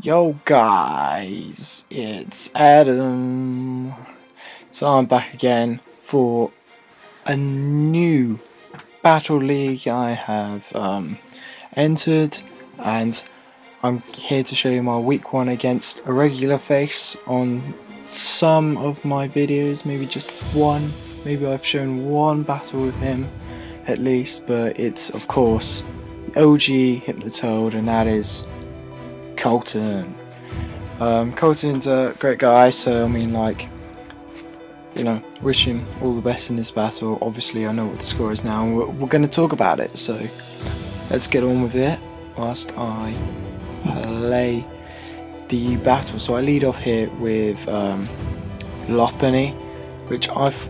Yo guys, it's Adam. So I'm back again for a new battle league I have entered, and I'm here to show you my week 1 against a regular face on some of my videos, maybe just one. Maybe I've shown one battle with him at least, but it's of course the OG Hypnotoad, and that is Colton. Colton's a great guy, so I mean, like, you know, wish him all the best in this battle. Obviously I know what the score is now, and we're going to talk about it, so let's get on with it whilst I play the battle. So I lead off here with Lopunny, which I've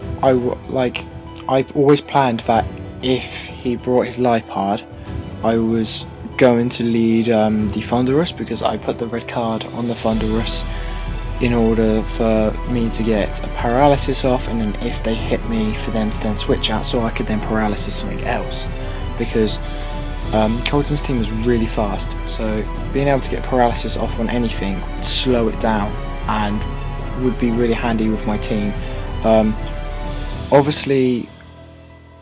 always planned that if he brought his Lipard, I was going to lead the Thunderous, because I put the red card on the Thunderous in order for me to get a paralysis off, and then if they hit me, for them to then switch out so I could then paralysis something else, because Colton's team is really fast, so being able to get paralysis off on anything would slow it down and would be really handy with my team. Obviously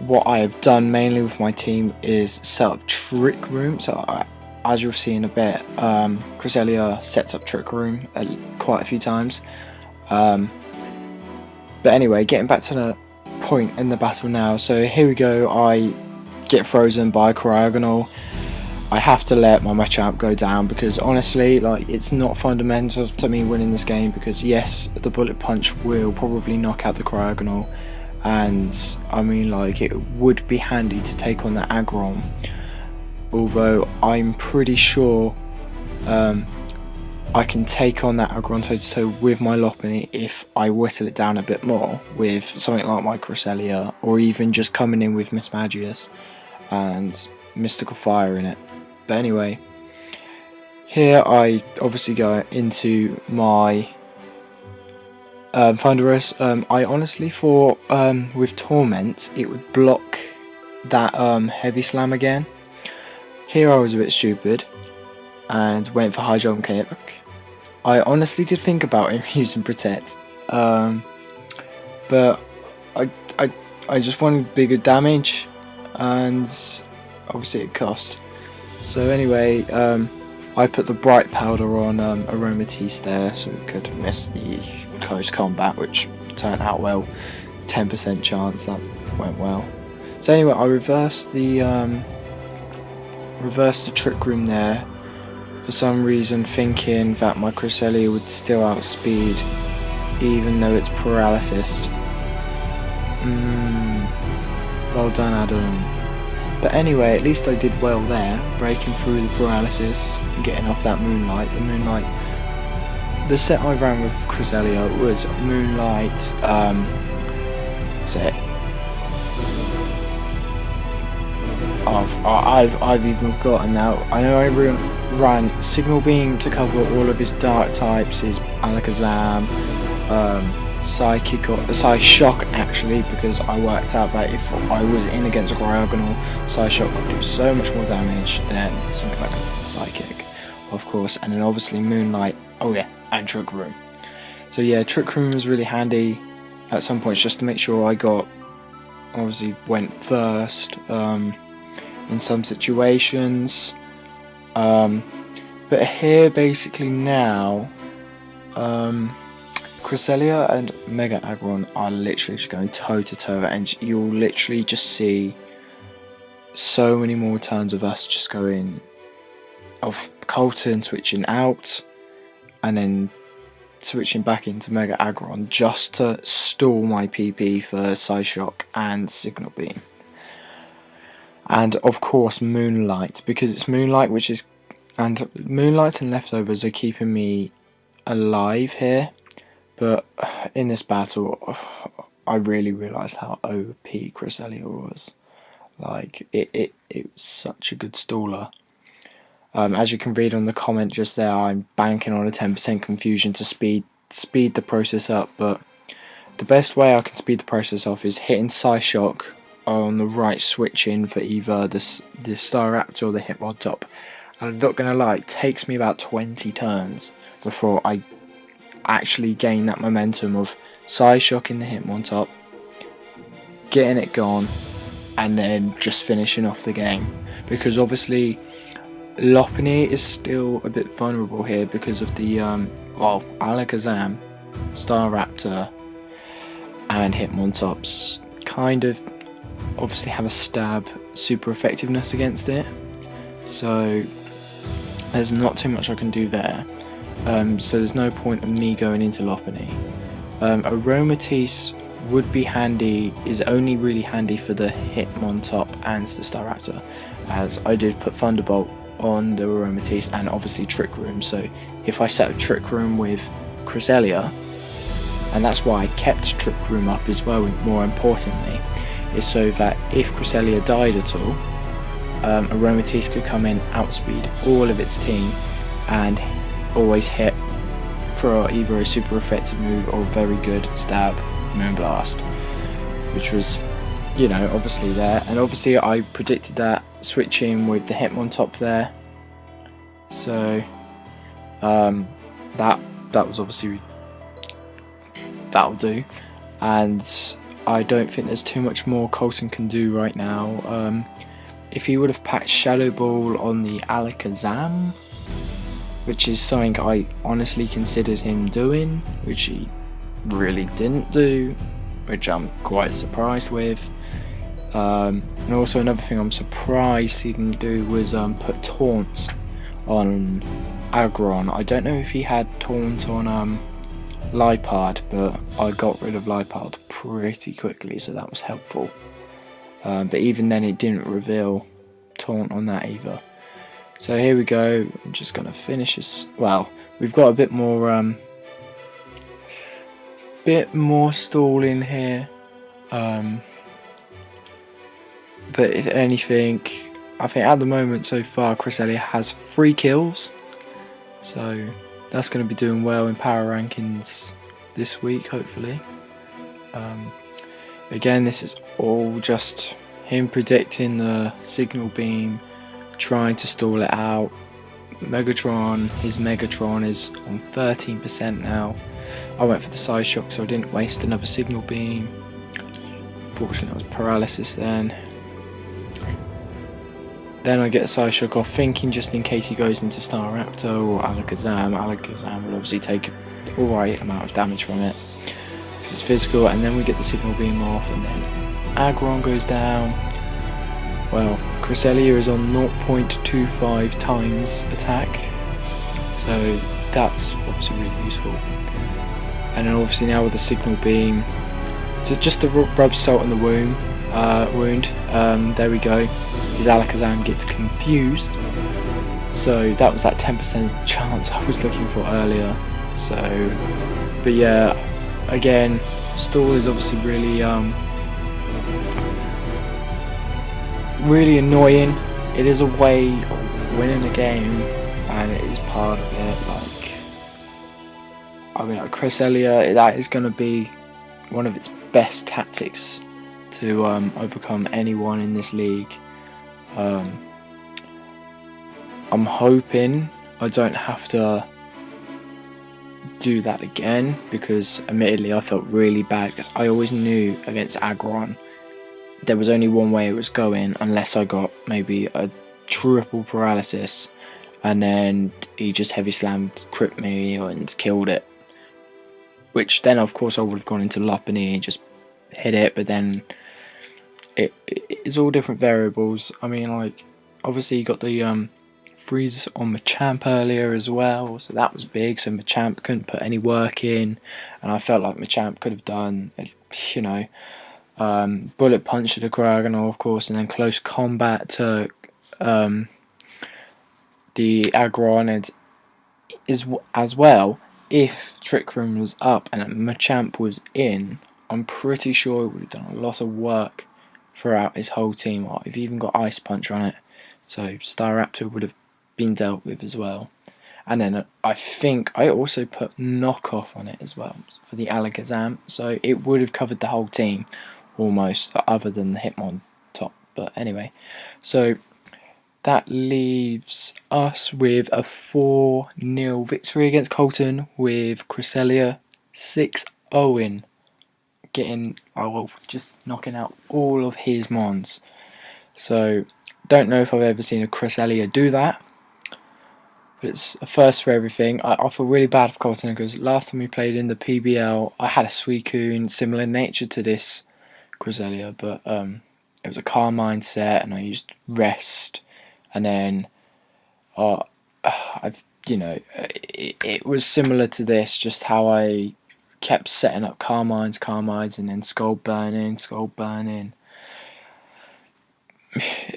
what I have done mainly with my team is set up Trick Room, so as you'll see in a bit, Cresselia sets up Trick Room quite a few times. But anyway, getting back to the point in the battle now, so here we go. I get frozen by a Cryogonal. I have to let my Machamp go down, because honestly, like, it's not fundamental to me winning this game, because yes, the Bullet Punch will probably knock out the Cryogonal, and I mean, like, it would be handy to take on that Aggron, although I'm pretty sure I can take on that Aggron toe to toe with my Lopunny if I whittle it down a bit more with something like my Cresselia, or even just coming in with Miss Magius and Mystical Fire in it. But anyway, here I obviously go into my Thunderous. I honestly thought with Torment it would block that Heavy Slam again. Here I was a bit stupid and went for High Jump Kick. I honestly did think about him using Protect, but I just wanted bigger damage, and obviously it cost. So anyway, I put the Bright Powder on Aromatisse there, so we could miss the close combat, which turned out well. 10% chance, that went well. So anyway, I reversed the Trick Room there, for some reason thinking that my Cresselia would still outspeed, even though it's paralysis. Well done, Adam. But anyway, at least I did well there, breaking through the paralysis and getting off that Moonlight. The set I ran with Cresselia was Moonlight, I've even forgotten now. I know I ran Signal Beam to cover all of his dark types, his Alakazam, Psy-Shock actually, because I worked out that if I was in against a Cryogonal, Psy-Shock would do so much more damage than something like a Psychic, of course. And then obviously Moonlight, oh yeah, and Trick Room. So yeah, Trick Room was really handy at some points, just to make sure I went first in some situations. But here basically now, Cresselia and Mega Aggron are literally just going toe to toe, and you'll literally just see so many more turns of us just going, of Colton switching out and then switching back into Mega Aggron just to stall my PP for Psy-Shock and Signal Beam. And of course Moonlight, because it's Moonlight and Leftovers are keeping me alive here. But in this battle, I really realised how OP Cresselia was. Like, it was such a good staller. As you can read on the comment just there, I'm banking on a 10% confusion to speed the process up. But the best way I can speed the process off is hitting Psy-Shock on the right switch in for either the Staraptor or the Hitmontop, And I'm not going to lie, it takes me about 20 turns before I actually gain that momentum of side shocking the Hitmontop, getting it gone, and then just finishing off the game. Because obviously Lopunny is still a bit vulnerable here because of the Alakazam, Staraptor and Hitmontops kind of obviously have a stab super effectiveness against it, so there's not too much I can do there. So there's no point of me going into Lopunny. Aromatisse would be handy, is only really handy for the Hitmontop and the Staraptor, as I did put Thunderbolt on the Aromatisse and obviously Trick Room, so if I set a Trick Room with Cresselia, and that's why I kept Trick Room up as well, more importantly, is so that if Cresselia died at all, Aromatisse could come in, outspeed all of its team, and always hit for either a super effective move or very good stab, Moonblast, which was, you know, obviously there. And obviously I predicted that switching with the Hitmontop there, so that was obviously, that'll do. And I don't think there's too much more Colton can do right now. If he would have packed Shadow Ball on the Alakazam, which is something I honestly considered him doing, which he really didn't do, which I'm quite surprised with. And also another thing I'm surprised he didn't do was put Taunt on Aggron. I don't know if he had Taunt on Liepard, but I got rid of Liepard pretty quickly, so that was helpful. But even then it didn't reveal Taunt on that either. So here we go, I'm just going to finish this. Well, we've got a bit more stalling here. But if anything, I think at the moment so far Cresselia has 3 kills. So that's going to be doing well in power rankings this week, hopefully. Again, this is all just him predicting the Signal Beam, trying to stall it out. Megatron, his Megatron is on 13% now. I went for the Side Shock, so I didn't waste another Signal Beam. Fortunately, it was Paralysis then. Then I get a Side Shock off, thinking just in case he goes into Staraptor or Alakazam. Alakazam will obviously take an alright amount of damage from it, because it's physical, and then we get the Signal Beam off, and then Aggron goes down. Well, Cresselia is on 0.25 times attack, so that's obviously really useful. And then obviously now with the Signal Beam, so just to rub salt in the wound, there we go. His Alakazam gets confused, so that was that 10% chance I was looking for earlier. So, but yeah, again, stall is obviously really really annoying. It is a way of winning the game, and it is part of it. Like, I mean, like Cresselia, that is going to be one of its best tactics to overcome anyone in this league. I'm hoping I don't have to do that again, because admittedly I felt really bad, because I always knew against Aggron there was only one way it was going, unless I got maybe a triple paralysis and then he just heavy slammed, crit me and killed it, which then of course I would have gone into Lopunny and just hit it. But then it's all different variables. I mean, like, obviously you got the freeze on Machamp earlier as well, so that was big, so Machamp couldn't put any work in, and I felt like Machamp could have done, you know, bullet punch to the Cragganol, of course, and then close combat to the Aggron, and as well, if Trick Room was up and Machamp was in, I'm pretty sure it would have done a lot of work throughout his whole team. If he even got Ice Punch on it, so Staraptor would have been dealt with as well. And then I think I also put Knockoff on it as well for the Alakazam, so it would have covered the whole team almost, other than the Hitmontop. But anyway, so that leaves us with a 4-0 victory against Colton, with Cresselia 6-0, just knocking out all of his mons. So, don't know if I've ever seen a Cresselia do that, but it's a first for everything. I feel really bad for Colton because last time we played in the PBL, I had a Suicune similar nature to this Cresselia, but it was a Carmine set, and I used Rest, and then it was similar to this, just how I kept setting up Carmines, and then Skull Burning.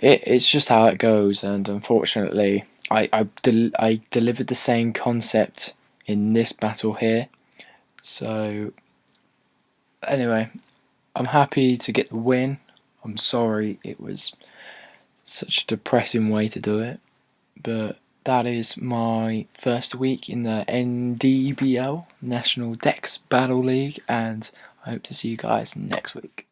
It's just how it goes, and unfortunately, I delivered the same concept in this battle here. So anyway, I'm happy to get the win. I'm sorry it was such a depressing way to do it, but that is my first week in the NDBL, National Dex Battle League, and I hope to see you guys next week.